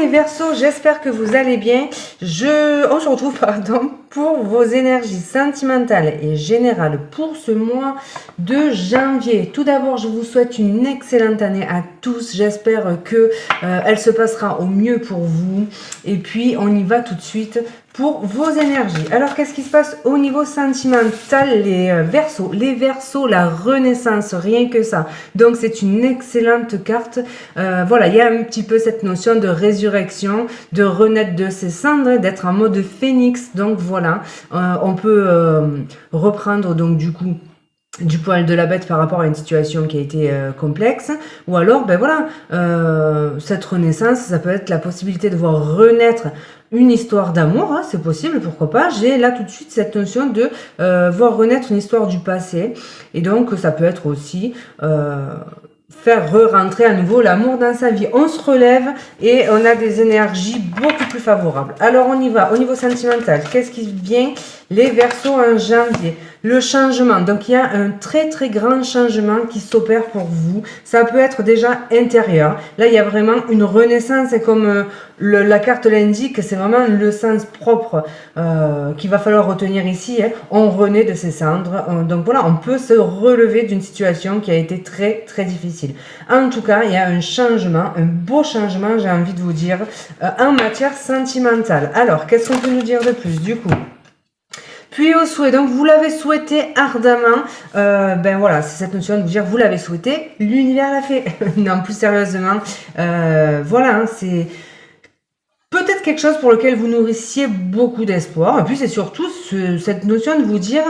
les Verseaux, j'espère que vous allez bien. On se retrouve pour vos énergies sentimentales et générales pour ce mois de janvier. Tout d'abord, je vous souhaite une excellente année à tous. J'espère que elle se passera au mieux pour vous. Et puis, on y va tout de suite pour vos énergies. Alors, qu'est-ce qui se passe au niveau sentimental, les Verseaux? Les Verseaux, la renaissance, rien que ça. Donc, c'est une excellente carte. Voilà, il y a un petit peu cette notion de résurrection, de renaître de ses cendres, d'être en mode phénix. Donc, voilà, on peut reprendre donc du coup du poil de la bête par rapport à une situation qui a été complexe, ou alors ben voilà, cette renaissance, ça peut être la possibilité de voir renaître une histoire d'amour, hein, c'est possible, pourquoi pas. J'ai là tout de suite cette notion de voir renaître une histoire du passé, et donc ça peut être aussi faire re-rentrer à nouveau l'amour dans sa vie. On se relève et on a des énergies beaucoup plus favorables. Alors on y va, au niveau sentimental, qu'est-ce qui vient? Les Verseaux en janvier, le changement. Donc il y a un très très grand changement qui s'opère pour vous. Ça peut être déjà intérieur. Là il y a vraiment une renaissance, et comme la carte l'indique, c'est vraiment le sens propre qu'il va falloir retenir ici. Hein. On renaît de ses cendres. Donc voilà, on peut se relever d'une situation qui a été très très difficile. En tout cas, il y a un changement, un beau changement, j'ai envie de vous dire, en matière sentimentale. Alors, qu'est-ce qu'on peut nous dire de plus du coup? Puis au souhait, donc vous l'avez souhaité ardemment, ben voilà, c'est cette notion de vous dire vous l'avez souhaité, l'univers l'a fait. Non, plus sérieusement, voilà, hein, c'est peut-être quelque chose pour lequel vous nourrissiez beaucoup d'espoir. Et puis c'est surtout cette notion de vous dire,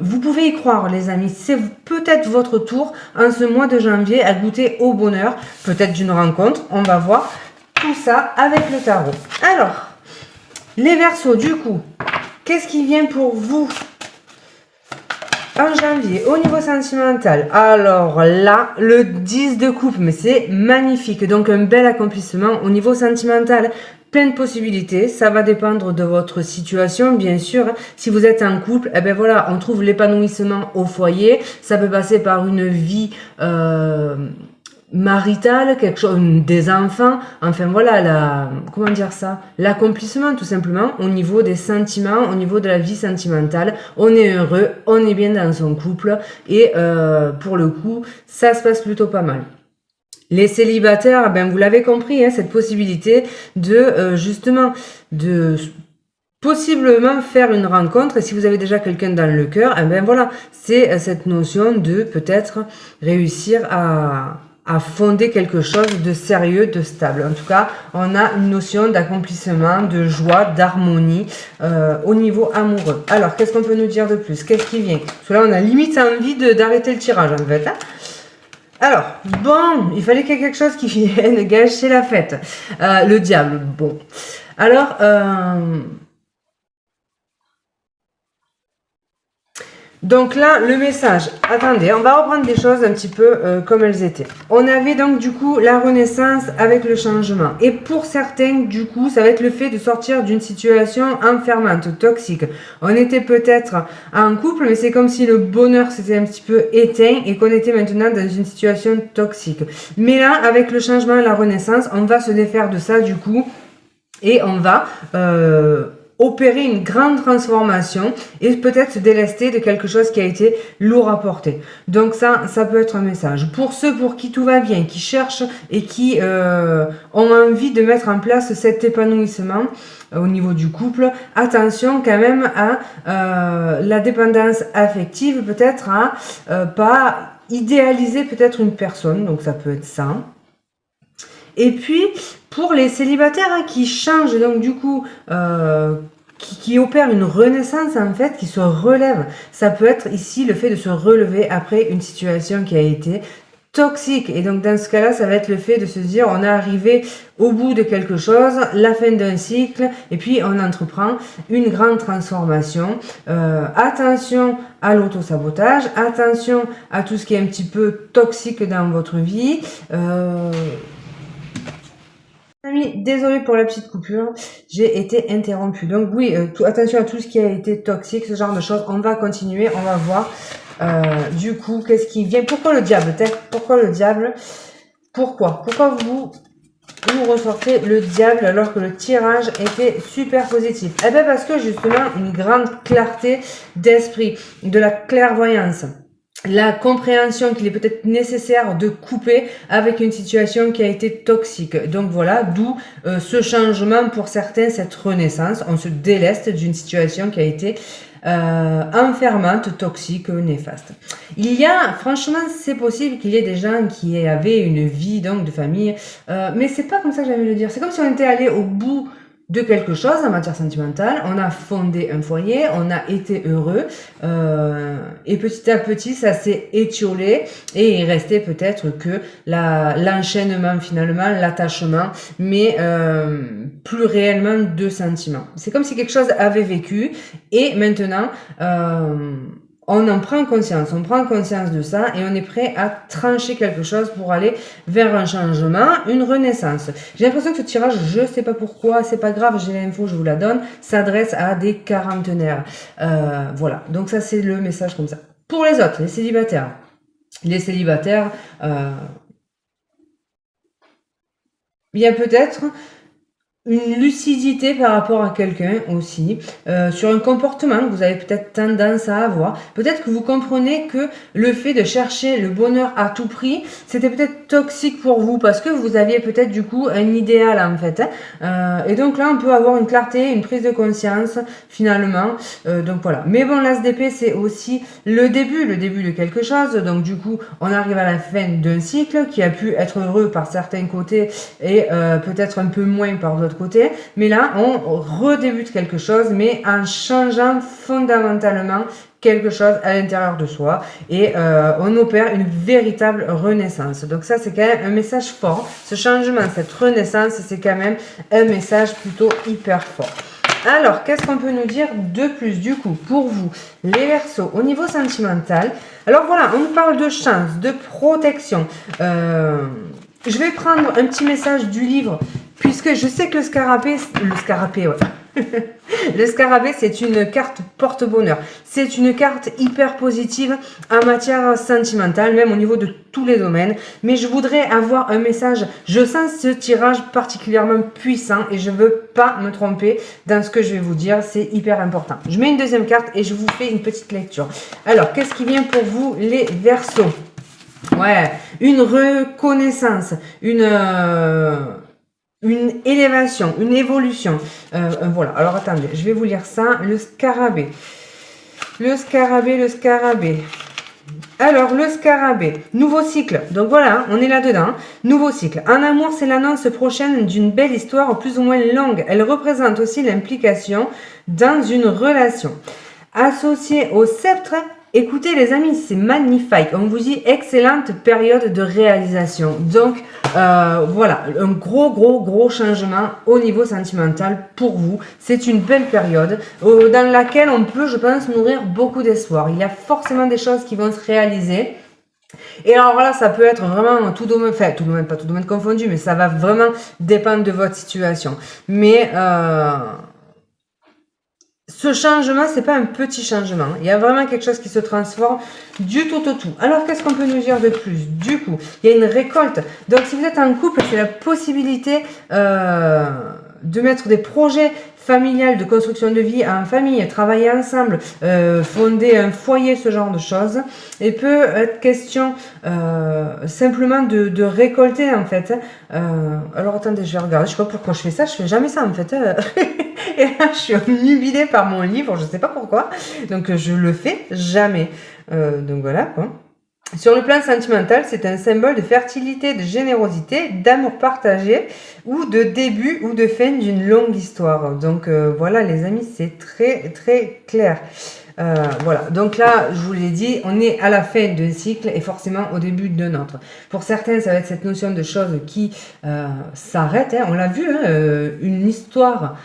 vous pouvez y croire les amis, c'est peut-être votre tour en ce mois de janvier à goûter au bonheur, peut-être d'une rencontre, on va voir tout ça avec le tarot. Alors, les Verseaux du coup, qu'est-ce qui vient pour vous en janvier au niveau sentimental? Alors là, le 10 de coupe, mais c'est magnifique. Donc un bel accomplissement au niveau sentimental. Plein de possibilités, ça va dépendre de votre situation, bien sûr. Si vous êtes en couple, eh ben voilà, on trouve l'épanouissement au foyer. Ça peut passer par une vie maritale, quelque chose, des enfants, enfin voilà, comment dire ça, l'accomplissement tout simplement au niveau des sentiments, au niveau de la vie sentimentale. On est heureux, on est bien dans son couple, et pour le coup, ça se passe plutôt pas mal. Les célibataires, ben vous l'avez compris, hein, cette possibilité de justement de possiblement faire une rencontre, et si vous avez déjà quelqu'un dans le cœur, eh ben voilà, c'est cette notion de peut-être réussir à fonder quelque chose de sérieux, de stable. En tout cas, on a une notion d'accomplissement, de joie, d'harmonie au niveau amoureux. Alors, qu'est-ce qu'on peut nous dire de plus? Qu'est-ce qui vient? Parce que là, on a limite envie d'arrêter le tirage, en fait. Hein. Alors, bon, il fallait qu'il y ait quelque chose qui vienne gâcher la fête. Le diable, bon. Alors, donc là, le message, attendez, on va reprendre des choses un petit peu comme elles étaient. On avait donc du coup la renaissance avec le changement. Et pour certains, du coup, ça va être le fait de sortir d'une situation enfermante, toxique. On était peut-être en couple, mais c'est comme si le bonheur s'était un petit peu éteint et qu'on était maintenant dans une situation toxique. Mais là, avec le changement et la renaissance, on va se défaire de ça du coup, et on va opérer une grande transformation et peut-être se délester de quelque chose qui a été lourd à porter. Donc ça peut être un message. Pour ceux pour qui tout va bien, qui cherchent et qui ont envie de mettre en place cet épanouissement au niveau du couple, attention quand même à la dépendance affective, peut-être à pas idéaliser peut-être une personne, donc ça peut être ça. Et puis, pour les célibataires hein, qui changent, donc du coup, qui opèrent une renaissance en fait, qui se relèvent, ça peut être ici le fait de se relever après une situation qui a été toxique. Et donc dans ce cas-là, ça va être le fait de se dire on est arrivé au bout de quelque chose, la fin d'un cycle, et puis on entreprend une grande transformation. Attention à l'autosabotage, attention à tout ce qui est un petit peu toxique dans votre vie. Désolée pour la petite coupure, j'ai été interrompue. Donc oui, attention à tout ce qui a été toxique, ce genre de choses. On va continuer, on va voir. Du coup, qu'est-ce qui vient? Pourquoi le diable? Pourquoi le diable? Pourquoi vous vous ressortez le diable alors que le tirage était super positif? Eh bien parce que justement, une grande clarté d'esprit, de la clairvoyance. La compréhension qu'il est peut-être nécessaire de couper avec une situation qui a été toxique. Donc voilà, d'où ce changement pour certains, cette renaissance. On se déleste d'une situation qui a été enfermante, toxique, néfaste. Il y a, franchement, c'est possible qu'il y ait des gens qui avaient une vie donc de famille, mais c'est pas comme ça que j'avais le dire. C'est comme si on était allé au bout de quelque chose en matière sentimentale, on a fondé un foyer, on a été heureux, et petit à petit ça s'est étiolé et il restait peut-être que l'enchaînement finalement, l'attachement, mais plus réellement de sentiments. C'est comme si quelque chose avait vécu et maintenant on en prend conscience, on prend conscience de ça et on est prêt à trancher quelque chose pour aller vers un changement, une renaissance. J'ai l'impression que ce tirage, je sais pas pourquoi, c'est pas grave, j'ai l'info, je vous la donne, s'adresse à des quarantenaires. Voilà, donc ça c'est le message comme ça. Pour les autres, les célibataires, il y a peut-être une lucidité par rapport à quelqu'un aussi, sur un comportement que vous avez peut-être tendance à avoir. Peut-être que vous comprenez que le fait de chercher le bonheur à tout prix, c'était peut-être toxique pour vous parce que vous aviez peut-être du coup un idéal en fait. Et donc là, on peut avoir une clarté, une prise de conscience finalement. Donc voilà. Mais bon, l'ASDP, c'est aussi le début de quelque chose. Donc du coup, on arrive à la fin d'un cycle qui a pu être heureux par certains côtés et peut-être un peu moins par d'autres côté, mais là on redébute quelque chose mais en changeant fondamentalement quelque chose à l'intérieur de soi et on opère une véritable renaissance. Donc ça c'est quand même un message fort, ce changement, cette renaissance, c'est quand même un message plutôt hyper fort. Alors, qu'est-ce qu'on peut nous dire de plus du coup pour vous, les Verseaux, au niveau sentimental? Alors voilà, on nous parle de chance, de protection. Je vais prendre un petit message du livre, puisque je sais que le scarabée, ouais. Le scarabée, c'est une carte porte-bonheur. C'est une carte hyper positive en matière sentimentale, même au niveau de tous les domaines. Mais je voudrais avoir un message. Je sens ce tirage particulièrement puissant et je ne veux pas me tromper dans ce que je vais vous dire. C'est hyper important. Je mets une deuxième carte et je vous fais une petite lecture. Alors, qu'est-ce qui vient pour vous, les Verseaux? Ouais, une reconnaissance, une élévation, une évolution. Voilà, alors attendez, je vais vous lire ça. Le scarabée. Le scarabée, le scarabée. Alors, le scarabée, nouveau cycle. Donc voilà, on est là-dedans. Nouveau cycle. En amour, c'est l'annonce prochaine d'une belle histoire plus ou moins longue. Elle représente aussi l'implication dans une relation. Associée au sceptre, écoutez les amis, c'est magnifique. On vous dit excellente période de réalisation. Donc voilà, un gros changement au niveau sentimental pour vous. C'est une belle période dans laquelle on peut, je pense, nourrir beaucoup d'espoir. Il y a forcément des choses qui vont se réaliser. Et alors là, ça peut être vraiment tout domaine, enfin tout domaine, pas tout domaine confondu, mais ça va vraiment dépendre de votre situation. Mais ce changement, c'est pas un petit changement. Il y a vraiment quelque chose qui se transforme du tout au tout. Alors, qu'est-ce qu'on peut nous dire de plus? Du coup, il y a une récolte. Donc, si vous êtes en couple, c'est la possibilité de mettre des projets familiales de construction de vie en famille, travailler ensemble, fonder un foyer, ce genre de choses. Et peut être question simplement de récolter, en fait. Alors, attendez, je vais regarder. Je sais pas pourquoi je fais ça. Je fais jamais ça, en fait. Et là, je suis obnubilée par mon livre, je ne sais pas pourquoi. Donc, je le fais jamais. Donc, voilà, quoi. Sur le plan sentimental, c'est un symbole de fertilité, de générosité, d'amour partagé ou de début ou de fin d'une longue histoire. Donc, voilà, les amis, c'est très clair. Voilà, donc là, je vous l'ai dit, on est à la fin d'un cycle et forcément au début d'un autre. Pour certains, ça va être cette notion de choses qui s'arrêtent. Hein. On l'a vu, hein, une histoire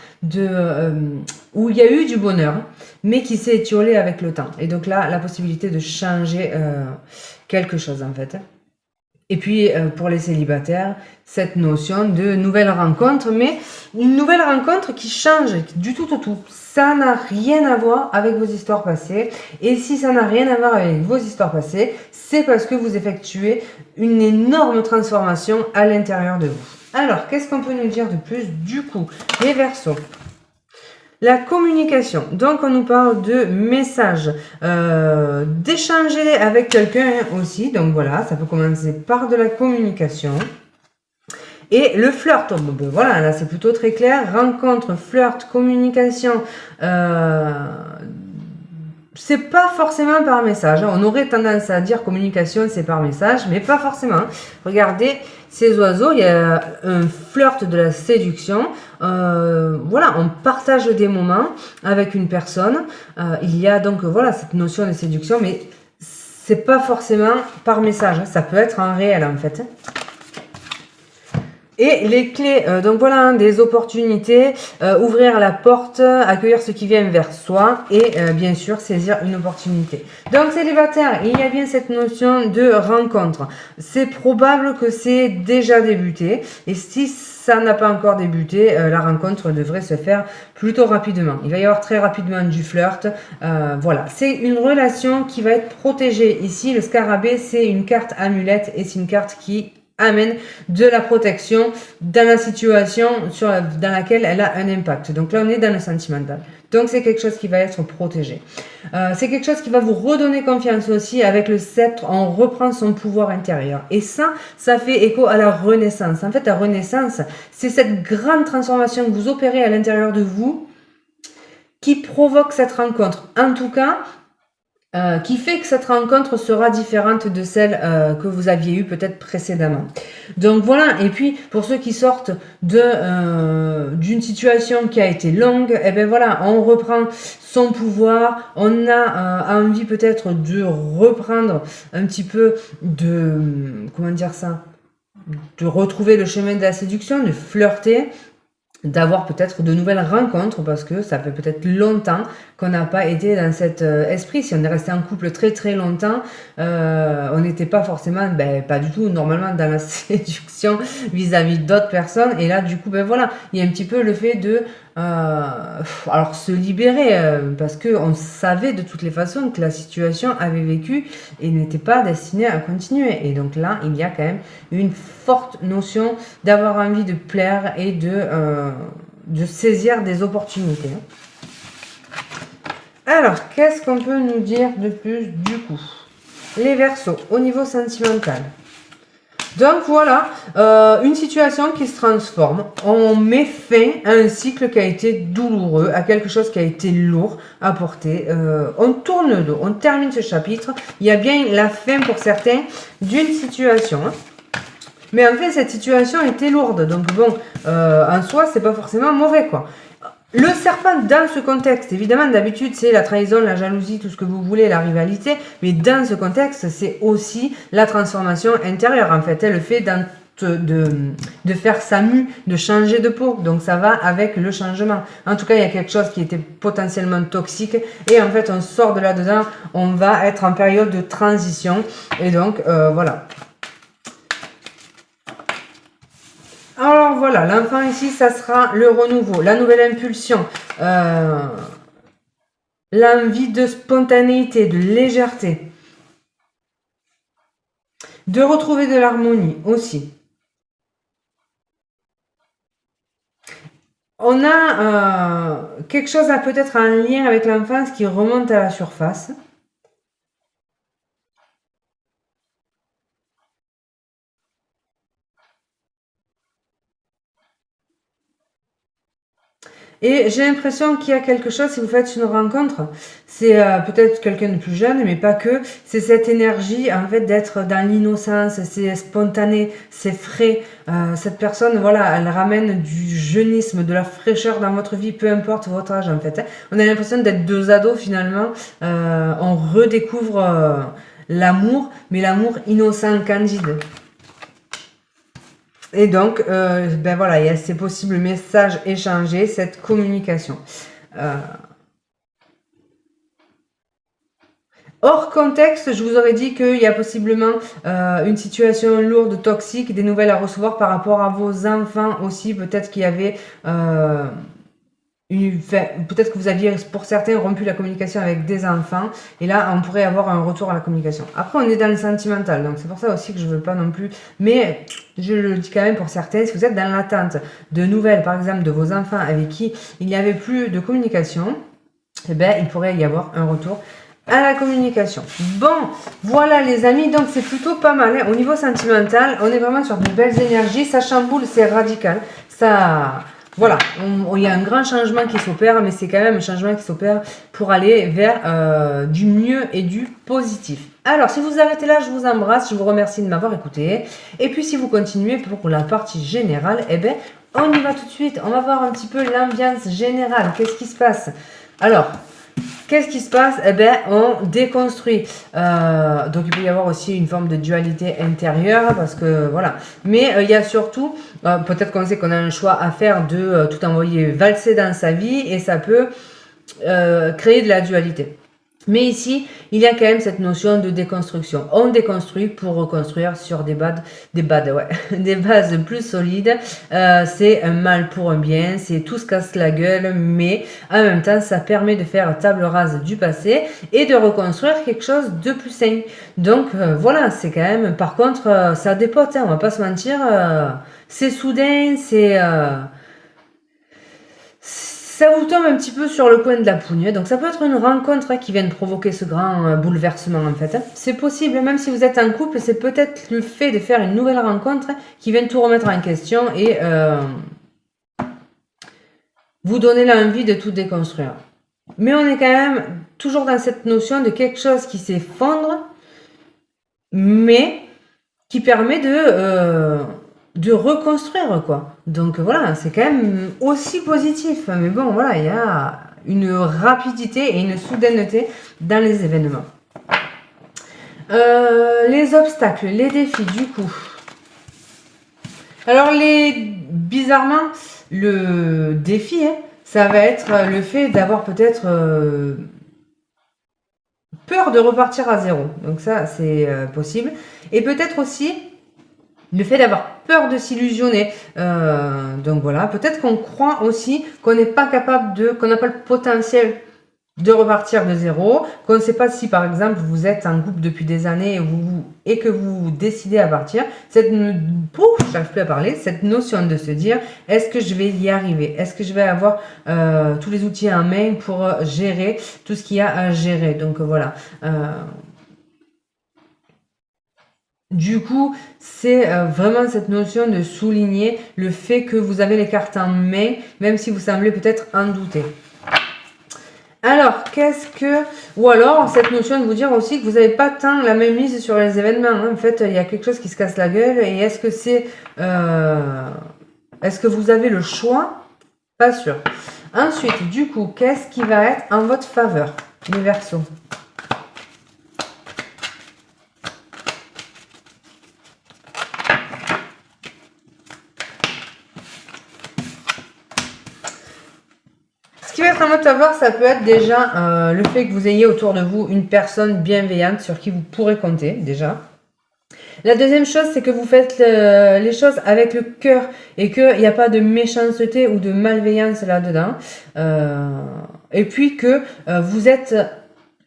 où il y a eu du bonheur, mais qui s'est étiolée avec le temps. Et donc là, la possibilité de changer quelque chose en fait. Et puis, pour les célibataires, cette notion de nouvelle rencontre, mais une nouvelle rencontre qui change du tout au tout. Ça n'a rien à voir avec vos histoires passées. Et si ça n'a rien à voir avec vos histoires passées, c'est parce que vous effectuez une énorme transformation à l'intérieur de vous. Alors, qu'est-ce qu'on peut nous dire de plus du coup? Les Verseaux. La communication. Donc, on nous parle de messages, d'échanger avec quelqu'un aussi. Donc, voilà, ça peut commencer par de la communication. Et le flirt, bon, ben voilà, là c'est plutôt très clair. Rencontre, flirt, communication. C'est pas forcément par message. On aurait tendance à dire communication, c'est par message, mais pas forcément. Regardez ces oiseaux, il y a un flirt de la séduction. Voilà, on partage des moments avec une personne. Il y a donc voilà cette notion de séduction, mais c'est pas forcément par message. Ça peut être en réel en fait. Et les clés, donc voilà, hein, des opportunités, ouvrir la porte, accueillir ce qui vient vers soi et bien sûr saisir une opportunité. Donc célibataire, il y a bien cette notion de rencontre. C'est probable que c'est déjà débuté et si ça n'a pas encore débuté, la rencontre devrait se faire plutôt rapidement. Il va y avoir très rapidement du flirt. Voilà, c'est une relation qui va être protégée. Ici, le scarabée, c'est une carte amulette et c'est une carte qui amène de la protection dans la situation dans laquelle elle a un impact. Donc là, on est dans le sentimental. Donc, c'est quelque chose qui va être protégé. C'est quelque chose qui va vous redonner confiance aussi. Avec le sceptre, on reprend son pouvoir intérieur. Et ça fait écho à la renaissance. En fait, la renaissance, c'est cette grande transformation que vous opérez à l'intérieur de vous qui provoque cette rencontre. En tout cas, qui fait que cette rencontre sera différente de celle que vous aviez eue peut-être précédemment. Donc voilà, et puis pour ceux qui sortent d'une situation qui a été longue, et ben voilà, on reprend son pouvoir, on a envie peut-être de reprendre un petit peu de, comment dire ça, de retrouver le chemin de la séduction, de flirter, d'avoir peut-être de nouvelles rencontres parce que ça fait peut-être longtemps qu'on n'a pas été dans cet esprit. Si on est resté en couple très très longtemps, on n'était pas forcément, pas du tout normalement dans la séduction vis-à-vis d'autres personnes. Et là, du coup, voilà, il y a un petit peu le fait de alors se libérer parce que on savait de toutes les façons que la situation avait vécu et n'était pas destinée à continuer. Et donc là, il y a quand même une forte notion d'avoir envie de plaire et de saisir des opportunités. Alors, qu'est-ce qu'on peut nous dire de plus du coup? Les Verseaux, au niveau sentimental. Donc voilà, une situation qui se transforme. On met fin à un cycle qui a été douloureux, à quelque chose qui a été lourd à porter. On tourne le dos, on termine ce chapitre. Il y a bien la fin pour certains d'une situation. Mais en fait, cette situation était lourde. Donc bon, en soi, c'est pas forcément mauvais, quoi. Le serpent, dans ce contexte, évidemment, d'habitude, c'est la trahison, la jalousie, tout ce que vous voulez, la rivalité. Mais dans ce contexte, c'est aussi la transformation intérieure, en fait. Le fait de faire sa mue, de changer de peau. Donc, ça va avec le changement. En tout cas, il y a quelque chose qui était potentiellement toxique. Et en fait, on sort de là-dedans. On va être en période de transition. Et donc, voilà. Alors voilà, l'enfant ici, ça sera le renouveau, la nouvelle impulsion, l'envie de spontanéité, de légèreté, de retrouver de l'harmonie aussi. On a quelque chose à peut-être en lien avec l'enfance qui remonte à la surface. Et j'ai l'impression qu'il y a quelque chose, si vous faites une rencontre, c'est peut-être quelqu'un de plus jeune, mais pas que, c'est cette énergie, en fait, d'être dans l'innocence, c'est spontané, c'est frais. Cette personne, voilà, elle ramène du jeunisme, de la fraîcheur dans votre vie, peu importe votre âge, en fait. Hein. On a l'impression d'être deux ados, finalement. On redécouvre l'amour, mais l'amour innocent, candide. Et donc, voilà, il y a ces possibles messages échangés, cette communication. Hors contexte, je vous aurais dit qu'il y a possiblement une situation lourde, toxique, des nouvelles à recevoir par rapport à vos enfants aussi. Peut-être qu'il y avait enfin, peut-être que vous aviez, pour certains, rompu la communication avec des enfants. Et là, on pourrait avoir un retour à la communication. Après, on est dans le sentimental. Donc, c'est pour ça aussi que je ne veux pas non plus. Mais je le dis quand même pour certains. Si vous êtes dans l'attente de nouvelles, par exemple, de vos enfants avec qui il n'y avait plus de communication, eh bien, il pourrait y avoir un retour à la communication. Bon, voilà les amis, donc c'est plutôt pas mal. Hein. Au niveau sentimental, on est vraiment sur de belles énergies. Ça chamboule, c'est radical. Ça... Voilà, il y a un grand changement qui s'opère, mais c'est quand même un changement qui s'opère pour aller vers du mieux et du positif. Alors, si vous arrêtez là, je vous embrasse, je vous remercie de m'avoir écouté. Et puis, si vous continuez pour la partie générale, eh bien, on y va tout de suite. On va voir un petit peu l'ambiance générale. Qu'est-ce qui se passe? Alors, qu'est-ce qui se passe? Eh bien, on déconstruit. Donc, il peut y avoir aussi une forme de dualité intérieure parce que, voilà. Mais il y a surtout, peut-être qu'on sait qu'on a un choix à faire de tout envoyer valser dans sa vie et ça peut créer de la dualité. Mais ici, il y a quand même cette notion de déconstruction. On déconstruit pour reconstruire sur des bases plus solides. C'est un mal pour un bien, c'est tout se casse la gueule, mais en même temps, ça permet de faire table rase du passé et de reconstruire quelque chose de plus sain. Donc voilà, c'est quand même, par contre, ça dépote, hein, on va pas se mentir, c'est soudain, ça vous tombe un petit peu sur le coin de la pougne. Donc ça peut être une rencontre qui vient de provoquer ce grand bouleversement en fait. C'est possible, même si vous êtes en couple, c'est peut-être le fait de faire une nouvelle rencontre qui vient tout remettre en question et vous donner l'envie de tout déconstruire. Mais on est quand même toujours dans cette notion de quelque chose qui s'effondre, mais qui permet de reconstruire quoi. Donc voilà, c'est quand même aussi positif. Mais bon, voilà, il y a une rapidité et une soudaineté dans les événements. Les obstacles, les défis du coup. Alors bizarrement, le défi, hein, ça va être le fait d'avoir peut-être peur de repartir à zéro. Donc ça, c'est possible. Et peut-être aussi le fait d'avoir peur de s'illusionner. Donc voilà, peut-être qu'on croit aussi qu'on n'est pas capable qu'on n'a pas le potentiel de repartir de zéro, qu'on ne sait pas si par exemple vous êtes en couple depuis des années et que vous décidez à partir, j'arrive plus à parler, cette notion de se dire est-ce que je vais y arriver, est-ce que je vais avoir tous les outils en main pour gérer tout ce qu'il y a à gérer. Donc voilà. Du coup, c'est vraiment cette notion de souligner le fait que vous avez les cartes en main, même si vous semblez peut-être en douter. Alors, ou alors, cette notion de vous dire aussi que vous n'avez pas tant la même mise sur les événements. Hein. En fait, il y a quelque chose qui se casse la gueule. Et est-ce que vous avez le choix? Pas sûr. Ensuite, du coup, qu'est-ce qui va être en votre faveur, les Verseaux? Ce qui va être en votre faveur, ça peut être déjà le fait que vous ayez autour de vous une personne bienveillante sur qui vous pourrez compter déjà. La deuxième chose, c'est que vous faites les choses avec le cœur et qu'il n'y a pas de méchanceté ou de malveillance là-dedans. Et puis que vous êtes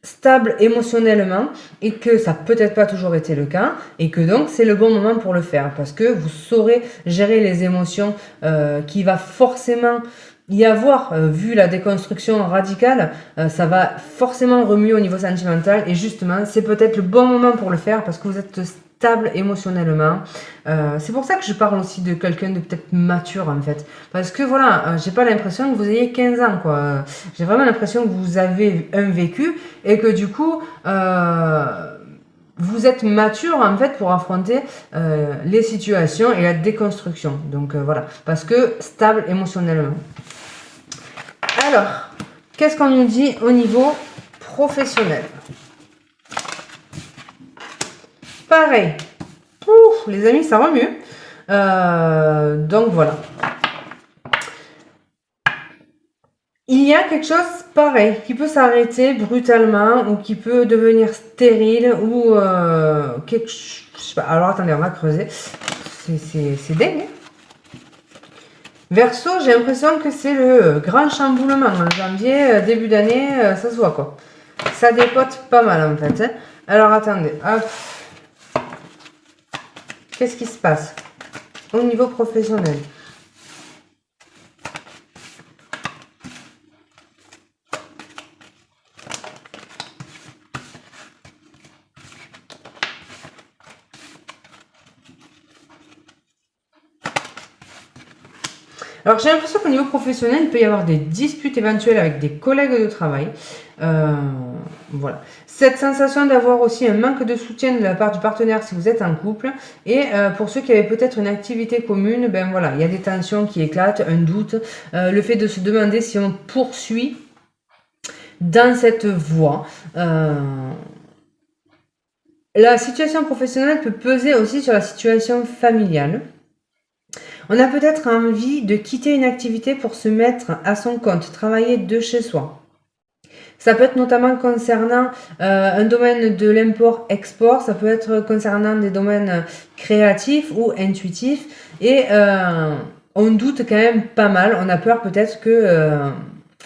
stable émotionnellement et que ça n'a peut-être pas toujours été le cas et que donc c'est le bon moment pour le faire parce que vous saurez gérer les émotions qui va forcément y avoir, vu la déconstruction radicale, ça va forcément remuer au niveau sentimental et justement c'est peut-être le bon moment pour le faire parce que vous êtes stable émotionnellement. C'est pour ça que je parle aussi de quelqu'un de peut-être mature en fait. Parce que voilà, j'ai pas l'impression que vous ayez 15 ans quoi. J'ai vraiment l'impression que vous avez un vécu et que du coup vous êtes mature en fait pour affronter les situations et la déconstruction. Donc voilà, parce que stable émotionnellement. Alors, qu'est-ce qu'on nous dit au niveau professionnel? Pareil. Ouf, les amis, ça remue. Donc voilà. Il y a quelque chose pareil qui peut s'arrêter brutalement ou qui peut devenir stérile ou quelque chose. Je sais pas. Alors attendez, on va creuser. C'est dingue. Hein. Verseau, j'ai l'impression que c'est le grand chamboulement en janvier, début d'année, ça se voit quoi. Ça dépote pas mal en fait. Hein. Alors attendez, hop. Qu'est-ce qui se passe au niveau professionnel? Alors j'ai l'impression qu'au niveau professionnel, il peut y avoir des disputes éventuelles avec des collègues de travail. Voilà. Cette sensation d'avoir aussi un manque de soutien de la part du partenaire si vous êtes en couple. Et pour ceux qui avaient peut-être une activité commune, ben voilà, il y a des tensions qui éclatent, un doute, le fait de se demander si on poursuit dans cette voie. La situation professionnelle peut peser aussi sur la situation familiale. On a peut-être envie de quitter une activité pour se mettre à son compte, travailler de chez soi. Ça peut être notamment concernant un domaine de l'import-export, ça peut être concernant des domaines créatifs ou intuitifs. Et on doute quand même pas mal, on a peur peut-être que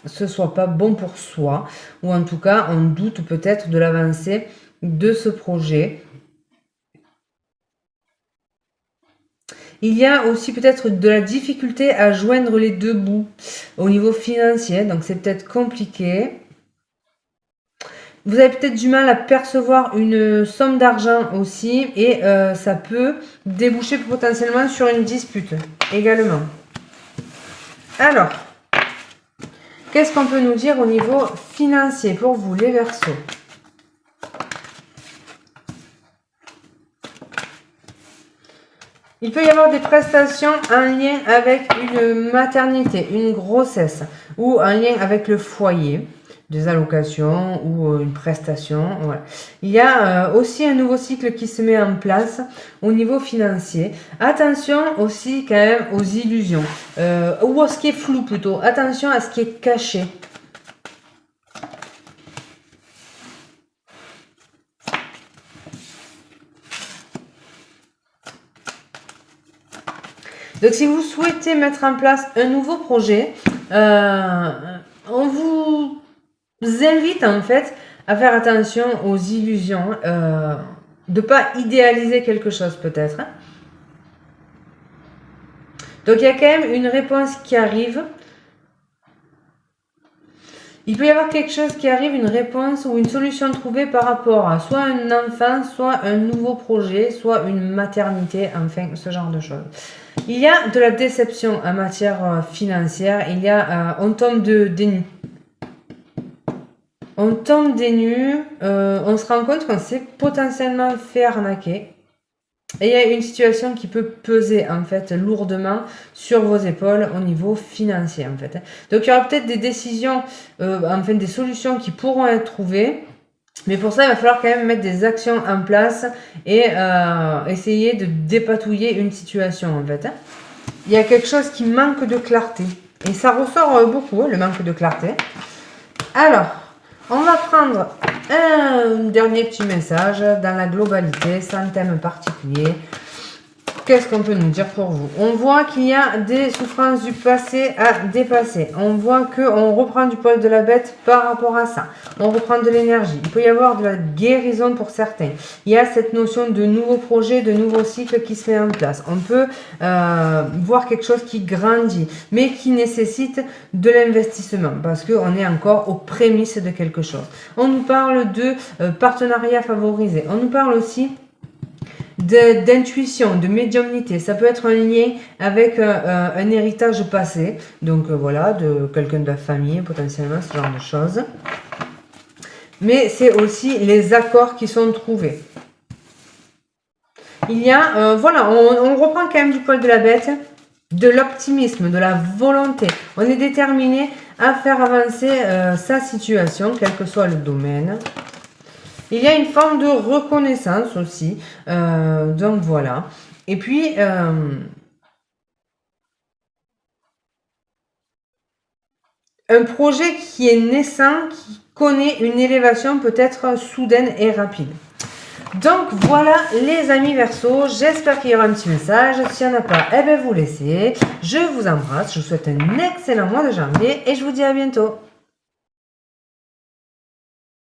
ce soit pas bon pour soi, ou en tout cas on doute peut-être de l'avancée de ce projet. Il y a aussi peut-être de la difficulté à joindre les deux bouts au niveau financier, donc c'est peut-être compliqué. Vous avez peut-être du mal à percevoir une somme d'argent aussi et ça peut déboucher potentiellement sur une dispute également. Alors, qu'est-ce qu'on peut nous dire au niveau financier pour vous les Verseaux ? Il peut y avoir des prestations en lien avec une maternité, une grossesse ou en lien avec le foyer, des allocations ou une prestation. Voilà. Il y a aussi un nouveau cycle qui se met en place au niveau financier. Attention aussi quand même aux illusions ou à ce qui est flou plutôt. Attention à ce qui est caché. Donc, si vous souhaitez mettre en place un nouveau projet, on vous invite en fait à faire attention aux illusions, de ne pas idéaliser quelque chose peut-être. Donc, il y a quand même une réponse qui arrive. Il peut y avoir quelque chose qui arrive, une réponse ou une solution trouvée par rapport à soit un enfant, soit un nouveau projet, soit une maternité, enfin, ce genre de choses. Il y a de la déception en matière financière. Il y a, on tombe des nues. On tombe des nues. On se rend compte qu'on s'est potentiellement fait arnaquer. Et il y a une situation qui peut peser en fait lourdement sur vos épaules au niveau financier en fait. Donc il y aura peut-être des décisions, enfin des solutions qui pourront être trouvées. Mais pour ça, il va falloir quand même mettre des actions en place et essayer de dépatouiller une situation en fait. Il y a quelque chose qui manque de clarté. Et ça ressort beaucoup, le manque de clarté. Alors, on va prendre un dernier petit message dans la globalité, sans thème particulier. Qu'est-ce qu'on peut nous dire pour vous? On voit qu'il y a des souffrances du passé à dépasser. On voit qu'on reprend du poil de la bête par rapport à ça. On reprend de l'énergie. Il peut y avoir de la guérison pour certains. Il y a cette notion de nouveau projet, de nouveau cycle qui se met en place. On peut voir quelque chose qui grandit, mais qui nécessite de l'investissement parce qu'on est encore aux prémices de quelque chose. On nous parle de partenariat favorisé. On nous parle aussi d'intuition, de médiumnité. Ça peut être un lien avec un héritage passé. Donc voilà, de quelqu'un de la famille, potentiellement, ce genre de choses. Mais c'est aussi les accords qui sont trouvés. Il y a, voilà, on reprend quand même du poil de la bête, de l'optimisme, de la volonté. On est déterminé à faire avancer sa situation, quel que soit le domaine. Il y a une forme de reconnaissance aussi. Donc voilà. Et puis, un projet qui est naissant, qui connaît une élévation peut-être soudaine et rapide. Donc voilà les amis Verseau, j'espère qu'il y aura un petit message. S'il n'y en a pas, eh bien vous laissez. Je vous embrasse, je vous souhaite un excellent mois de janvier et je vous dis à bientôt.